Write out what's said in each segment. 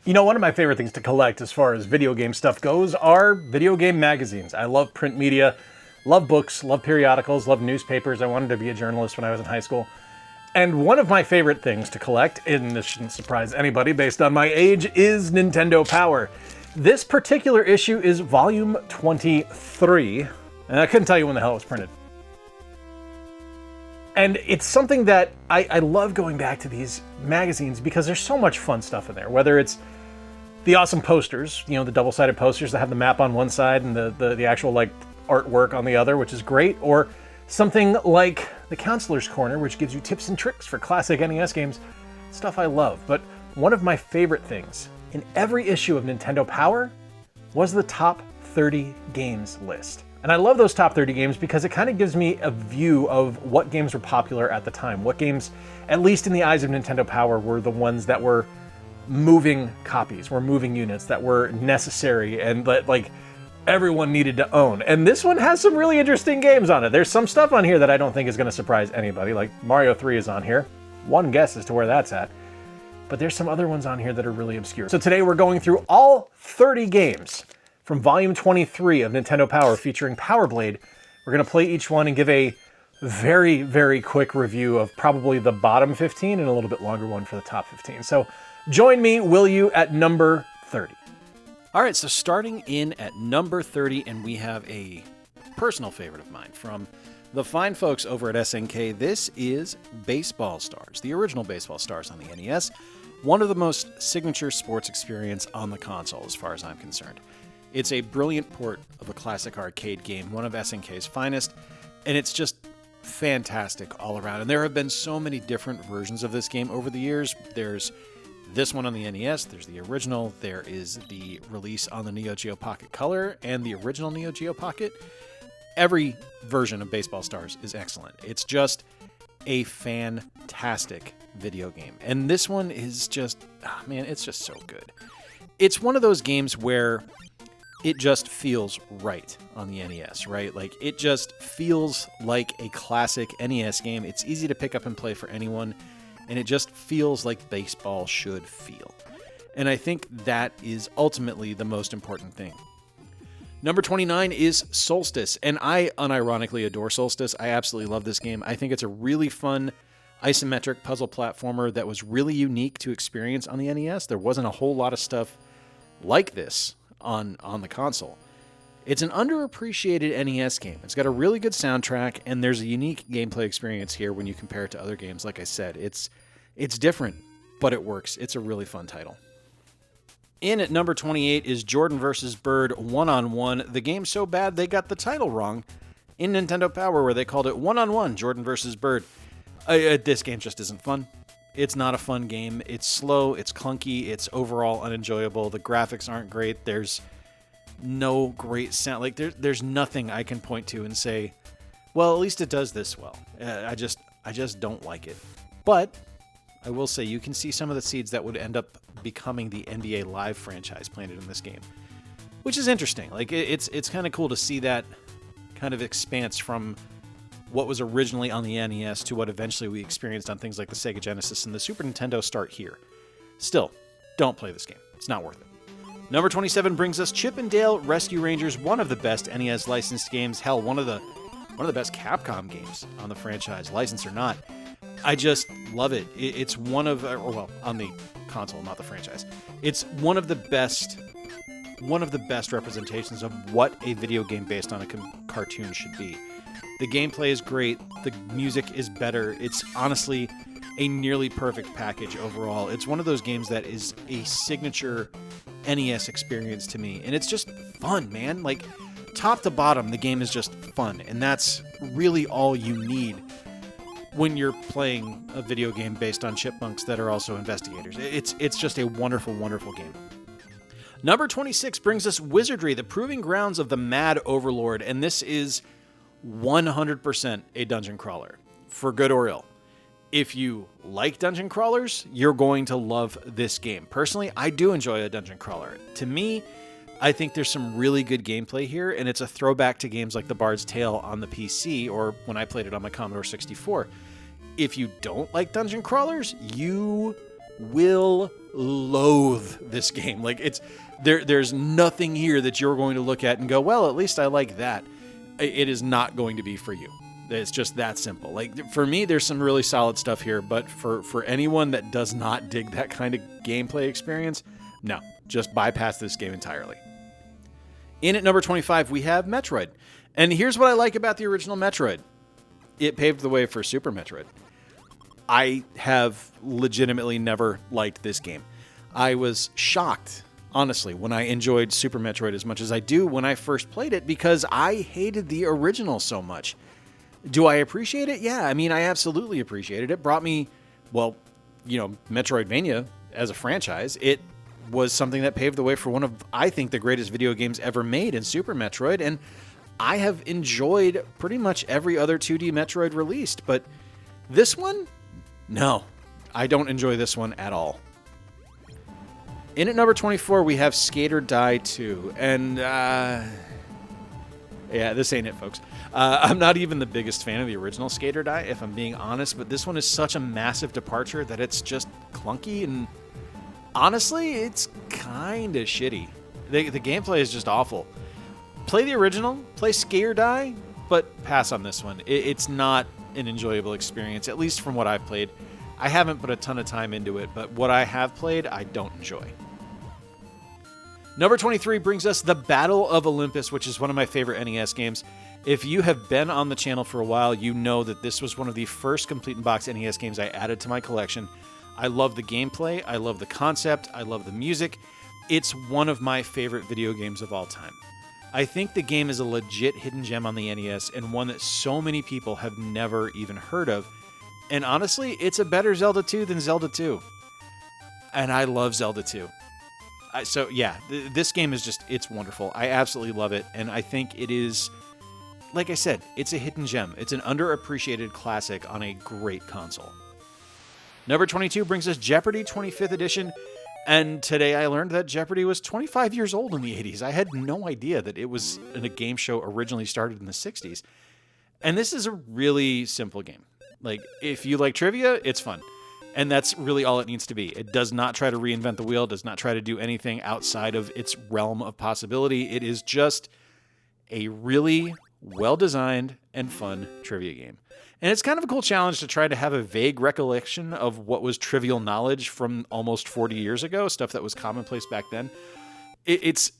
You know, one of my favorite things to collect as far as video game stuff goes are video game magazines. I love print media, love books, love periodicals, love newspapers. I wanted to be a journalist when I was in high school. And one of my favorite things to collect, and this shouldn't surprise anybody based on my age, is Nintendo Power. This particular issue is volume 23, and I couldn't tell you when the hell it was printed. And it's something that I love going back to these magazines because there's so much fun stuff in there, whether it's the awesome posters, you know, the double-sided posters that have the map on one side and the actual like artwork on the other, which is great, or something like the Counselor's Corner, which gives you tips and tricks for classic NES games, stuff I love. But one of my favorite things in every issue of Nintendo Power was the top 30 games list. And I love those top 30 games because it kind of gives me a view of what games were popular at the time. What games, at least in the eyes of Nintendo Power, were the ones that were moving copies, were moving units, that were necessary and that like everyone needed to own. And this one has some really interesting games on it. There's some stuff on here that I don't think is going to surprise anybody. Like Mario 3 is on here. One guess as to where that's at. But there's some other ones on here that are really obscure. So today we're going through all 30 games from volume 23 of Nintendo Power featuring Power Blade. We're going to play each one and give a very, very quick review of probably the bottom 15 and a little bit longer one for the top 15. So join me, will you, at number 30. All right, so starting in at number 30, and we have a personal favorite of mine from the fine folks over at SNK. This is Baseball Stars, the original Baseball Stars on the NES. One of the most signature sports experience on the console, as far as I'm concerned. It's a brilliant port of a classic arcade game, one of SNK's finest, and it's just fantastic all around. And there have been so many different versions of this game over the years. There's this one on the NES, there's the original, there is the release on the Neo Geo Pocket Color, and the original Neo Geo Pocket. Every version of Baseball Stars is excellent. It's just a fantastic video game. And this one is just, man, it's just so good. It's one of those games where it just feels right on the NES, right? Like, it just feels like a classic NES game. It's easy to pick up and play for anyone, and it just feels like baseball should feel. And I think that is ultimately the most important thing. Number 29 is Solstice, and I unironically adore Solstice. I absolutely love this game. I think it's a really fun isometric puzzle platformer that was really unique to experience on the NES. There wasn't a whole lot of stuff like this on the console. It's an underappreciated NES game. It's got a really good soundtrack, and there's a unique gameplay experience here when you compare it to other games. Like I said, it's different, but it works. It's a really fun title. In at number 28 is Jordan vs. Bird One-on-One. The game's so bad they got the title wrong in Nintendo Power, where they called it One-on-One Jordan vs. Bird. This game just isn't fun. It's not a fun game. It's slow, it's clunky, it's overall unenjoyable. The graphics aren't great. There's no great sound. Like, there's nothing I can point to and say, well, at least it does this well. I just don't like it. But I will say you can see some of the seeds that would end up becoming the NBA Live franchise planted in this game, which is interesting. Like, it's kind of cool to see that kind of expanse from what was originally on the NES to what eventually we experienced on things like the Sega Genesis and the Super Nintendo start here. Still, don't play this game. It's not worth it. Number 27 brings us Chip and Dale Rescue Rangers, one of the best NES licensed games. Hell, one of the best Capcom games on the franchise, licensed or not. I just love it. It's one of, on the console, not the franchise. It's one of the best representations of what a video game based on a cartoon should be. The gameplay is great. The music is better. It's honestly a nearly perfect package overall. It's one of those games that is a signature NES experience to me. And it's just fun, man. Like, top to bottom, the game is just fun. And that's really all you need when you're playing a video game based on chipmunks that are also investigators. It's just a wonderful, wonderful game. Number 26 brings us Wizardry, the proving grounds of the Mad Overlord. And this is 100% a dungeon crawler, for good or ill. If you like dungeon crawlers, you're going to love this game. Personally, I do enjoy a dungeon crawler. To me, I think there's some really good gameplay here, and it's a throwback to games like The Bard's Tale on the PC, or when I played it on my Commodore 64. If you don't like dungeon crawlers, you will loathe this game. Like, there's nothing here that you're going to look at and go, well, at least I like that. It is not going to be for you. It's just that simple. Like, for me, there's some really solid stuff here, but for anyone that does not dig that kind of gameplay experience, no, just bypass this game entirely. In at number 25, we have Metroid. And here's what I like about the original Metroid. It paved the way for Super Metroid. I have legitimately never liked this game. I was shocked, honestly, when I enjoyed Super Metroid as much as I do when I first played it, because I hated the original so much. Do I appreciate it? Yeah, I mean, I absolutely appreciate it. It brought me, well, Metroidvania as a franchise. It was something that paved the way for one of, I think, the greatest video games ever made in Super Metroid, and I have enjoyed pretty much every other 2D Metroid released, but this one? No, I don't enjoy this one at all. In at number 24, we have Skate or Die 2, and yeah, this ain't it, folks. I'm not even the biggest fan of the original Skate or Die, if I'm being honest, but this one is such a massive departure that it's just clunky, and honestly, it's kind of shitty. The gameplay is just awful. Play the original, play Skate or Die, but pass on this one. It's not an enjoyable experience, at least from what I've played. I haven't put a ton of time into it, but what I have played, I don't enjoy. Number 23 brings us the Battle of Olympus, which is one of my favorite NES games. If you have been on the channel for a while, you know that this was one of the first complete in-box NES games I added to my collection. I love the gameplay, I love the concept, I love the music. It's one of my favorite video games of all time. I think the game is a legit hidden gem on the NES, and one that so many people have never even heard of. And honestly, it's a better Zelda 2 than Zelda 2. And I love Zelda 2. So yeah, this game is it's wonderful. I absolutely love it, and I think it is, like I said, it's a hidden gem. It's an underappreciated classic on a great console. Number 22 brings us Jeopardy 25th Edition, and today I learned that Jeopardy was 25 years old in the 80s. I had no idea that it was in a game show originally started in the 60s. And this is a really simple game. Like, if you like trivia, it's fun. And that's really all it needs to be. It does not try to reinvent the wheel, does not try to do anything outside of its realm of possibility. It is just a really well-designed and fun trivia game. And it's kind of a cool challenge to try to have a vague recollection of what was trivial knowledge from almost 40 years ago, stuff that was commonplace back then. It's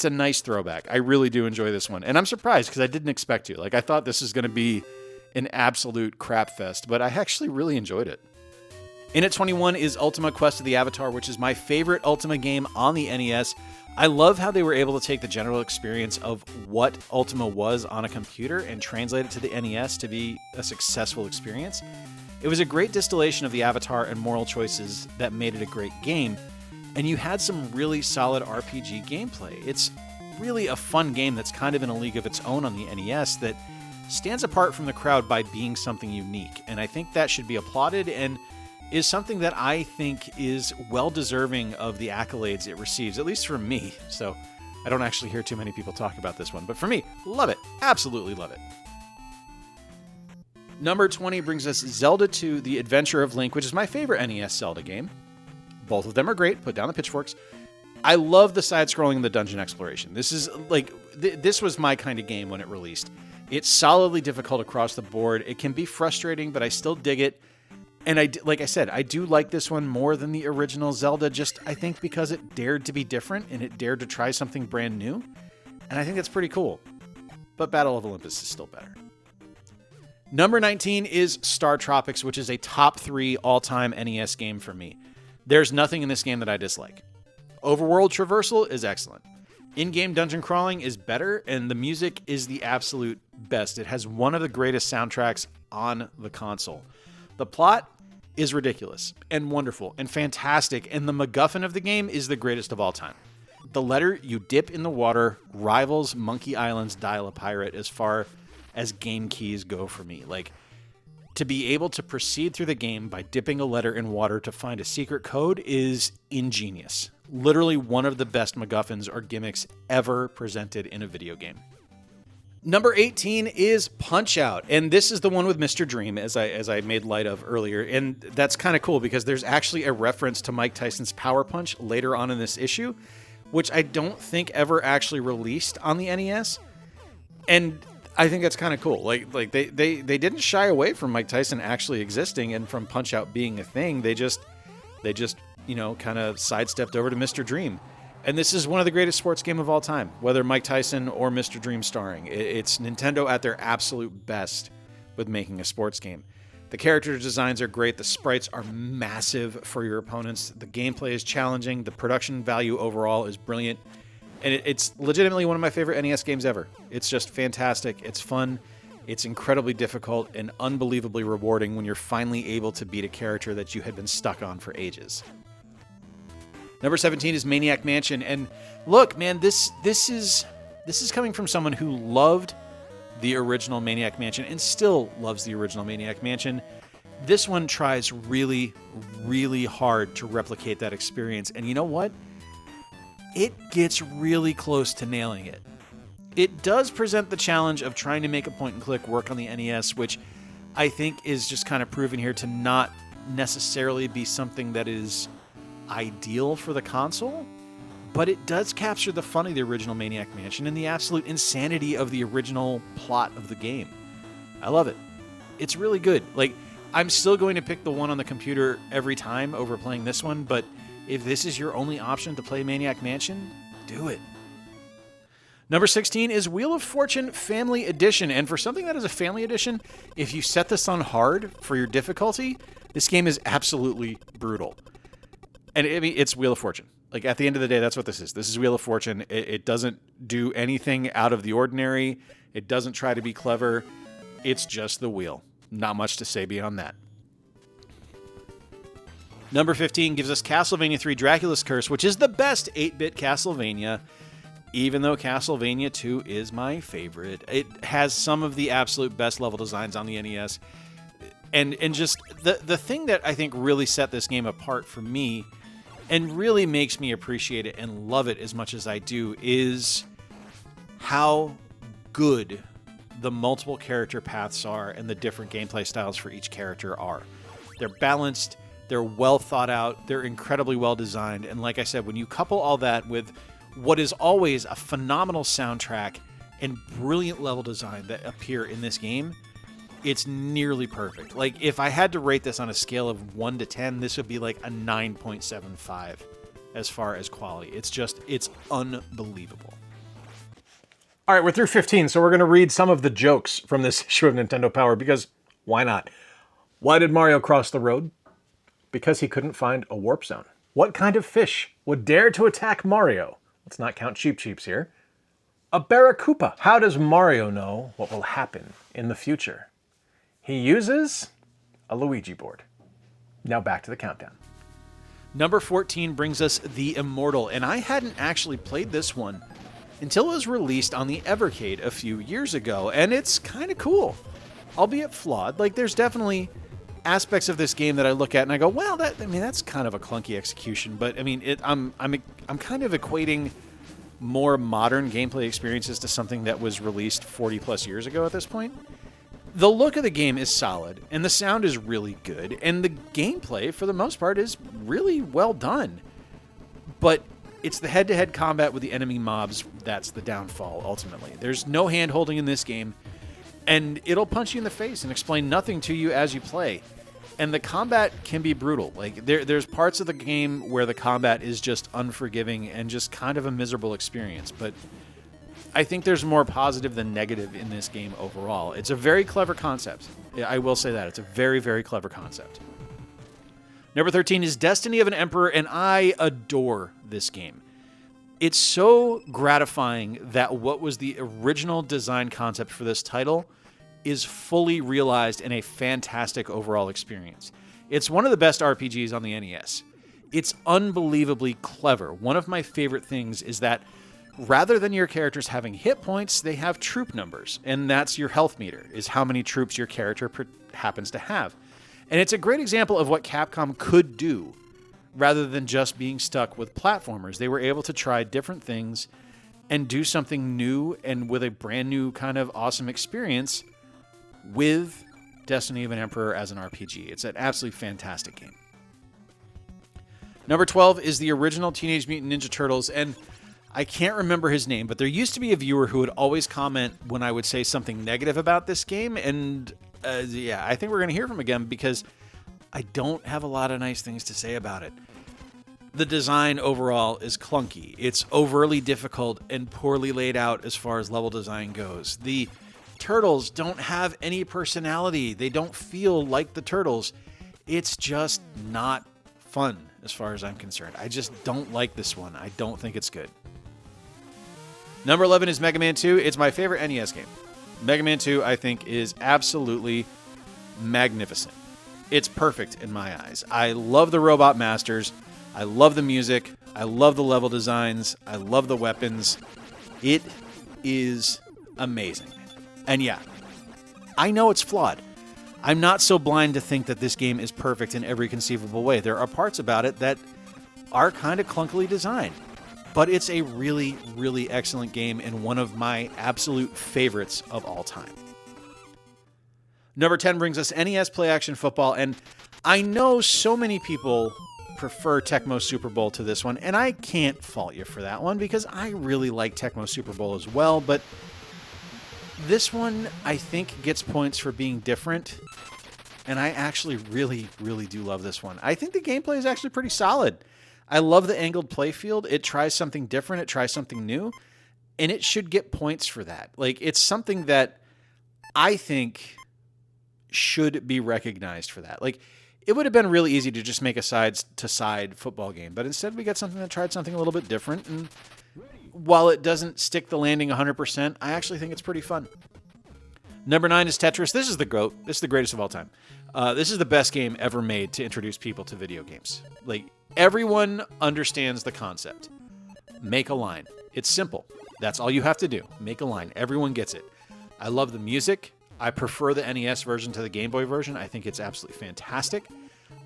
a nice throwback. I really do enjoy this one. And I'm surprised because I didn't expect to. Like, I thought this was going to be an absolute crap fest, but I actually really enjoyed it. In at 21 is Ultima Quest of the Avatar, which is my favorite Ultima game on the NES. I love how they were able to take the general experience of what Ultima was on a computer and translate it to the NES to be a successful experience. It was a great distillation of the Avatar and moral choices that made it a great game, and you had some really solid RPG gameplay. It's really a fun game that's kind of in a league of its own on the NES that stands apart from the crowd by being something unique, and I think that should be applauded and is something that I think is well-deserving of the accolades it receives, at least from me. So I don't actually hear too many people talk about this one, but for me, love it. Absolutely love it. Number 20 brings us Zelda 2, The Adventure of Link, which is my favorite NES Zelda game. Both of them are great. Put down the pitchforks. I love the side-scrolling and the dungeon exploration. This is like, this was my kind of game when it released. It's solidly difficult across the board. It can be frustrating, but I still dig it. And like I said, I do like this one more than the original Zelda, just I think because it dared to be different and it dared to try something brand new. And I think that's pretty cool. But Battle of Olympus is still better. Number 19 is Star Tropics, which is a top 3 all-time NES game for me. There's nothing in this game that I dislike. Overworld traversal is excellent. In-game dungeon crawling is better, and the music is the absolute best. It has one of the greatest soundtracks on the console. The plot is ridiculous and wonderful and fantastic, and the MacGuffin of the game is the greatest of all time. The letter you dip in the water rivals Monkey Island's Dial-A-Pirate as far as game keys go for me. Like, to be able to proceed through the game by dipping a letter in water to find a secret code is ingenious. Literally one of the best MacGuffins or gimmicks ever presented in a video game. Number 18 is Punch-Out!, and this is the one with Mr. Dream, as I made light of earlier, and that's kind of cool because there's actually a reference to Mike Tyson's Power Punch later on in this issue, which I don't think ever actually released on the NES, and I think that's kind of cool. Like they didn't shy away from Mike Tyson actually existing and from Punch-Out! Being a thing. They just kind of sidestepped over to Mr. Dream. And this is one of the greatest sports game of all time, whether Mike Tyson or Mr. Dream starring. It's Nintendo at their absolute best with making a sports game. The character designs are great. The sprites are massive for your opponents. The gameplay is challenging. The production value overall is brilliant. And it's legitimately one of my favorite NES games ever. It's just fantastic. It's fun. It's incredibly difficult and unbelievably rewarding when you're finally able to beat a character that you had been stuck on for ages. Number 17 is Maniac Mansion, and look, man, this is coming from someone who loved the original Maniac Mansion and still loves the original Maniac Mansion. This one tries really, really hard to replicate that experience, and you know what? It gets really close to nailing it. It does present the challenge of trying to make a point-and-click work on the NES, which I think is just kind of proven here to not necessarily be something that is ideal for the console, but it does capture the fun of the original Maniac Mansion and the absolute insanity of the original plot of the game. I love it. It's really good. Like, I'm still going to pick the one on the computer every time over playing this one, but if this is your only option to play Maniac Mansion, do it. Number 16 is Wheel of Fortune Family Edition, and for something that is a Family Edition, if you set this on hard for your difficulty, this game is absolutely brutal. And I mean, it's Wheel of Fortune. Like, at the end of the day, that's what this is. This is Wheel of Fortune. It doesn't do anything out of the ordinary. It doesn't try to be clever. It's just the wheel. Not much to say beyond that. Number 15 gives us Castlevania 3 Dracula's Curse, which is the best 8-bit Castlevania, even though Castlevania 2 is my favorite. It has some of the absolute best level designs on the NES. And just the thing that I think really set this game apart for me and really makes me appreciate it and love it as much as I do is how good the multiple character paths are and the different gameplay styles for each character are. They're balanced, they're well thought out, they're incredibly well designed, and like I said, when you couple all that with what is always a phenomenal soundtrack and brilliant level design that appear in this game, it's nearly perfect. Like, if I had to rate this on a scale of 1 to 10, this would be like a 9.75 as far as quality. It's unbelievable. All right, we're through 15, so we're going to read some of the jokes from this issue of Nintendo Power, because why not? Why did Mario cross the road? Because he couldn't find a warp zone. What kind of fish would dare to attack Mario? Let's not count Cheep Cheeps here. A Barracuda. How does Mario know what will happen in the future? He uses a Luigi board. Now back to the countdown. Number 14 brings us The Immortal, and I hadn't actually played this one until it was released on the Evercade a few years ago, and it's kind of cool, albeit flawed. Like, there's definitely aspects of this game that I look at and I go, well, that's kind of a clunky execution, but I mean, I'm kind of equating more modern gameplay experiences to something that was released 40 plus years ago at this point. The look of the game is solid, and the sound is really good, and the gameplay, for the most part, is really well done. But it's the head-to-head combat with the enemy mobs that's the downfall, ultimately. There's no hand-holding in this game, and it'll punch you in the face and explain nothing to you as you play. And the combat can be brutal. Like, there's parts of the game where the combat is just unforgiving and just kind of a miserable experience, but I think there's more positive than negative in this game overall. It's a very clever concept. I will say that. It's a very, very clever concept. Number 13 is Destiny of an Emperor, and I adore this game. It's so gratifying that what was the original design concept for this title is fully realized in a fantastic overall experience. It's one of the best RPGs on the NES. It's unbelievably clever. One of my favorite things is that rather than your characters having hit points, they have troop numbers, and that's your health meter, is how many troops your character happens to have. And it's a great example of what Capcom could do rather than just being stuck with platformers. They were able to try different things and do something new and with a brand new kind of awesome experience with Destiny of an Emperor as an RPG. It's an absolutely fantastic game. Number 12 is the original Teenage Mutant Ninja Turtles, and I can't remember his name, but there used to be a viewer who would always comment when I would say something negative about this game, and yeah, I think we're going to hear from him again because I don't have a lot of nice things to say about it. The design overall is clunky. It's overly difficult and poorly laid out as far as level design goes. The turtles don't have any personality. They don't feel like the turtles. It's just not fun as far as I'm concerned. I just don't like this one. I don't think it's good. Number 11 is Mega Man 2. It's my favorite NES game. Mega Man 2, I think, is absolutely magnificent. It's perfect in my eyes. I love the Robot Masters. I love the music. I love the level designs. I love the weapons. It is amazing. And yeah, I know it's flawed. I'm not so blind to think that this game is perfect in every conceivable way. There are parts about it that are kind of clunkily designed. But it's a really, really excellent game and one of my absolute favorites of all time. Number 10 brings us NES Play Action Football, and I know so many people prefer Tecmo Super Bowl to this one, and I can't fault you for that one because I really like Tecmo Super Bowl as well, but this one I think gets points for being different, and I actually really, really do love this one. I think the gameplay is actually pretty solid. I love the angled playfield. It tries something different. It tries something new. And it should get points for that. Like, it's something that I think should be recognized for that. Like, it would have been really easy to just make a side-to-side football game. But instead, we got something that tried something a little bit different. And while it doesn't stick the landing 100%, I actually think it's pretty fun. Number 9 is Tetris. This is the GOAT. This is the greatest of all time. This is the best game ever made to introduce people to video games. Like, everyone understands the concept. Make a line. It's simple. That's all you have to do. Make a line. Everyone gets it. I love the music. I prefer the NES version to the Game Boy version. I think it's absolutely fantastic.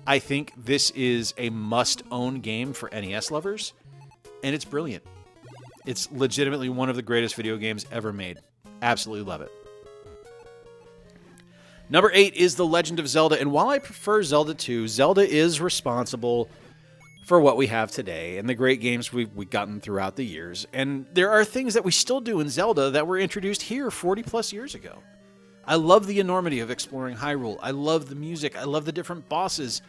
I think this is a must-own game for NES lovers, and it's brilliant. It's legitimately one of the greatest video games ever made. Absolutely love it. Number 8 is The Legend of Zelda, and while I prefer Zelda 2, Zelda is responsible for what we have today and the great games we've gotten throughout the years. And there are things that we still do in Zelda that were introduced here 40 plus years ago. I love the enormity of exploring Hyrule. I love the music. I love the different bosses.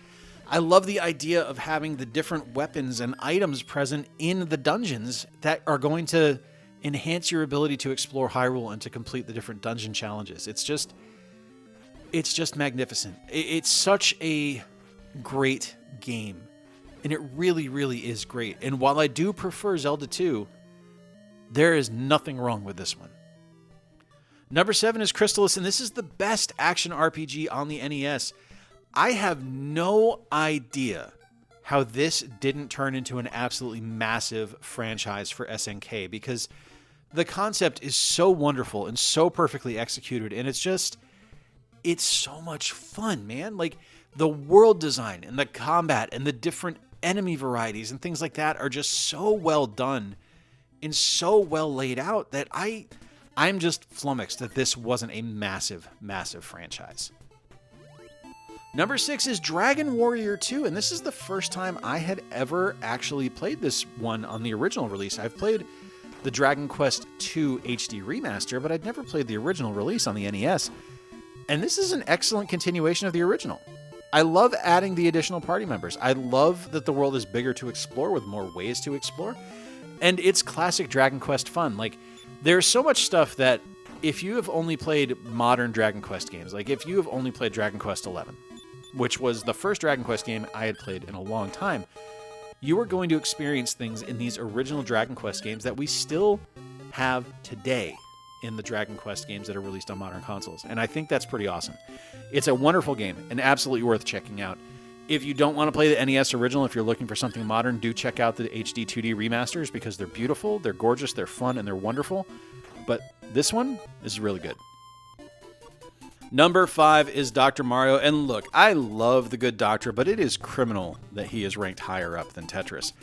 I love the idea of having the different weapons and items present in the dungeons that are going to enhance your ability to explore Hyrule and to complete the different dungeon challenges. It's just magnificent. It's such a great game. And it really, really is great. And while I do prefer Zelda 2, there is nothing wrong with this one. Number 7 is Crystalis, and this is the best action RPG on the NES. I have no idea how this didn't turn into an absolutely massive franchise for SNK, because the concept is so wonderful and so perfectly executed, and it's so much fun, man. Like, the world design and the combat and the different enemy varieties and things like that are just so well done and so well laid out that I'm just flummoxed that this wasn't a massive, massive franchise. Number 6 is Dragon Warrior 2, and this is the first time I had ever actually played this one on the original release. I've played the Dragon Quest II HD remaster, but I'd never played the original release on the NES. And this is an excellent continuation of the original. I love adding the additional party members. I love that the world is bigger to explore with more ways to explore. And it's classic Dragon Quest fun. Like, there's so much stuff that if you have only played modern Dragon Quest games, like if you have only played Dragon Quest XI, which was the first Dragon Quest game I had played in a long time, you are going to experience things in these original Dragon Quest games that we still have today in the Dragon Quest games that are released on modern consoles. And I think that's pretty awesome. It's a wonderful game and absolutely worth checking out. If you don't want to play the NES original, if you're looking for something modern, do check out the HD 2D remasters because they're beautiful, they're gorgeous, they're fun, and they're wonderful. But this one is really good. Number 5 is Dr. Mario. And look, I love the good Doctor, but it is criminal that he is ranked higher up than Tetris.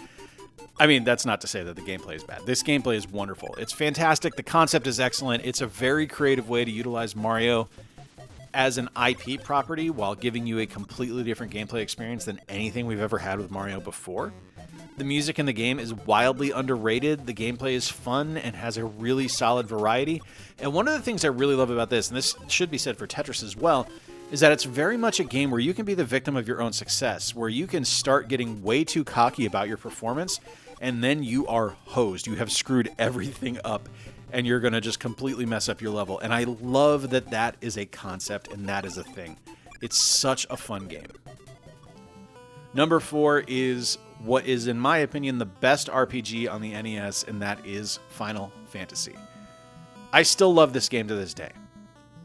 I mean, that's not to say that the gameplay is bad. This gameplay is wonderful. It's fantastic. The concept is excellent. It's a very creative way to utilize Mario as an IP property while giving you a completely different gameplay experience than anything we've ever had with Mario before. The music in the game is wildly underrated. The gameplay is fun and has a really solid variety. And one of the things I really love about this, and this should be said for Tetris as well, is that it's very much a game where you can be the victim of your own success, where you can start getting way too cocky about your performance, and then you are hosed. You have screwed everything up, and you're going to just completely mess up your level. And I love that that is a concept, and that is a thing. It's such a fun game. Number 4 is what is, in my opinion, the best RPG on the NES, and that is Final Fantasy. I still love this game to this day.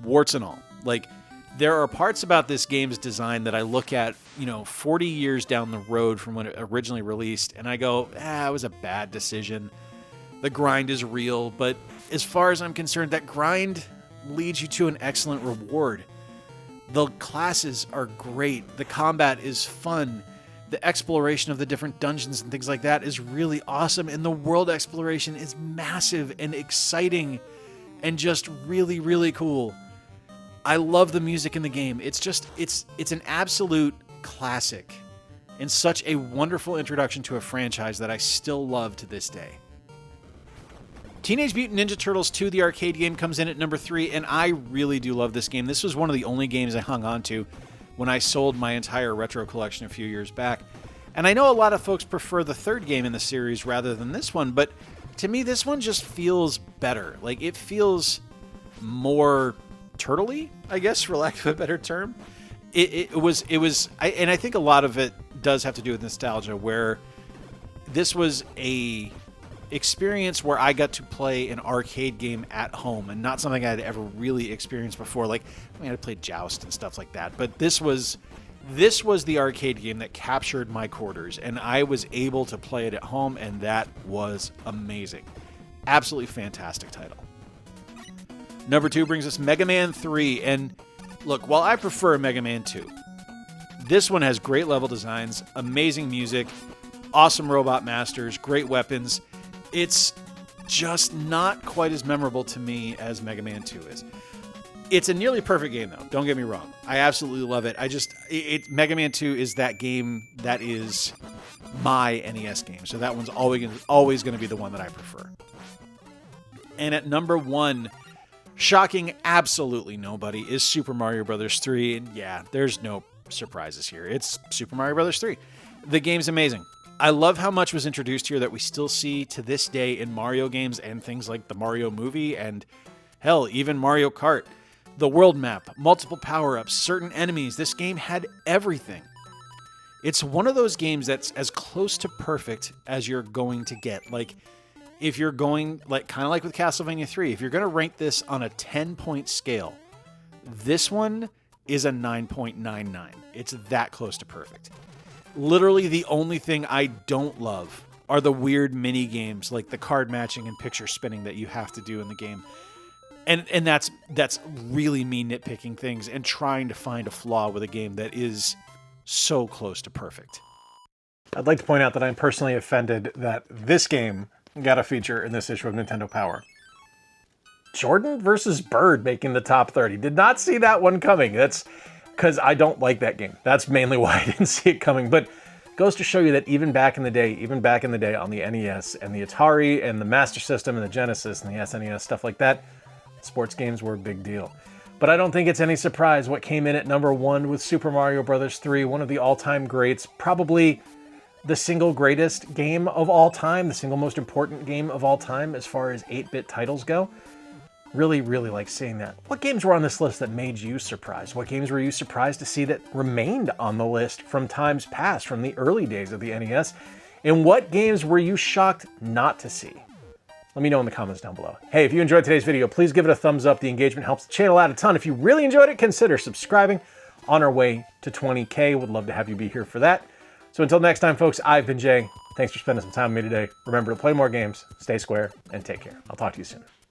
Warts and all. Like, there are parts about this game's design that I look at, 40 years down the road from when it originally released, and I go, it was a bad decision. The grind is real, but as far as I'm concerned, that grind leads you to an excellent reward. The classes are great. The combat is fun. The exploration of the different dungeons and things like that is really awesome, and the world exploration is massive and exciting and just really, really cool. I love the music in the game. It's an absolute classic and such a wonderful introduction to a franchise that I still love to this day. Teenage Mutant Ninja Turtles 2, the arcade game, comes in at number 3, and I really do love this game. This was one of the only games I hung on to when I sold my entire retro collection a few years back. And I know a lot of folks prefer the third game in the series rather than this one, but to me, this one just feels better. Like, it feels more turtley, I guess, for lack of a better term. It was, and I think a lot of it does have to do with nostalgia, where this was a experience where I got to play an arcade game at home and not something I'd ever really experienced before. Like, I played Joust and stuff like that, but this was the arcade game that captured my quarters, and I was able to play it at home, and that was amazing. Absolutely fantastic title. Number 2 brings us Mega Man 3, and look, while I prefer Mega Man 2, this one has great level designs, amazing music, awesome robot masters, great weapons. It's just not quite as memorable to me as Mega Man 2 is. It's a nearly perfect game, though. Don't get me wrong. I absolutely love it. Mega Man 2 is that game that is my NES game, so that one's always going to be the one that I prefer. And at number 1, shocking absolutely nobody, is Super Mario Bros. 3. And yeah, there's no surprises here. It's Super Mario Bros. 3. The game's amazing. I love how much was introduced here that we still see to this day in Mario games and things like the Mario movie and, hell, even Mario Kart. The world map, multiple power-ups, certain enemies. This game had everything. It's one of those games that's as close to perfect as you're going to get. Like, if you're going, kind of like with Castlevania 3, if you're going to rank this on a 10-point scale, this one is a 9.99. It's that close to perfect. Literally the only thing I don't love are the weird mini games like the card matching and picture spinning that you have to do in the game. And that's really me nitpicking things and trying to find a flaw with a game that is so close to perfect. I'd like to point out that I'm personally offended that this game got a feature in this issue of Nintendo Power. Jordan versus Bird making the top 30. Did not see that one coming. That's because I don't like that game. That's mainly why I didn't see it coming. But it goes to show you that even back in the day on the NES and the Atari and the Master System and the Genesis and the SNES, stuff like that, sports games were a big deal. But I don't think it's any surprise what came in at number 1 with Super Mario Bros. 3, one of the all-time greats, probably the single greatest game of all time, the single most important game of all time as far as 8-bit titles go. Really, really like seeing that. What games were on this list that made you surprised? What games were you surprised to see that remained on the list from times past, from the early days of the NES? And what games were you shocked not to see? Let me know in the comments down below. Hey, if you enjoyed today's video, please give it a thumbs up. The engagement helps the channel out a ton. If you really enjoyed it, consider subscribing. On our way to 20K, would love to have you be here for that. So until next time, folks, I've been Jay. Thanks for spending some time with me today. Remember to play more games, stay square, and take care. I'll talk to you soon.